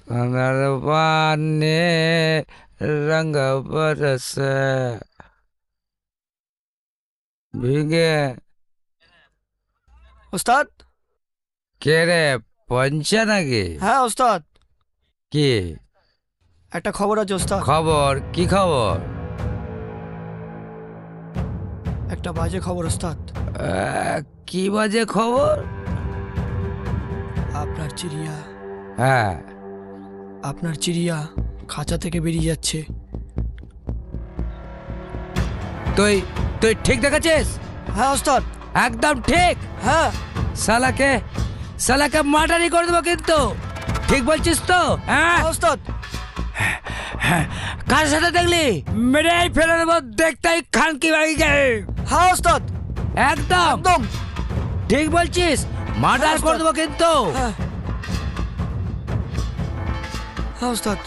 नरवाने रंग बरस भीगे। ওস্তাদ। কে রে, পঞ্চা নাকি? হ্যাঁ ওস্তাদ, কি একটা খবর আছে ওস্তাদ। খবর? কি খবর? একটা বাজে খবর ওস্তাদ। কি বাজে খবর? আপনার চিড়িয়া, হ্যাঁ, আপনার চিড়িয়া খাঁচা থেকে বেরিয়ে যাচ্ছে। তুই তুই ঠিক দেখাচ্ছিস? হ্যাঁ ওস্তাদ। একদম ঠিক। হ্যাঁ সালাকে সালাকে মার্ডারই করে দেবো কিন্তু। ঠিক বলছিস তো? হ্যাঁ। হ্যাঁ ওস্তাদ। কার সাথে দেখলি? মেরেই ফেলে দেবো দেখতেই খান কি বাড়িকে। হ্যাঁ ওস্তাদ, একদম একদম। ঠিক বলছিস, মার্ডার হ্যাঁ, করে দেবো কিন্তু। হ্যাঁ হ্যাঁ ওস্তাদ।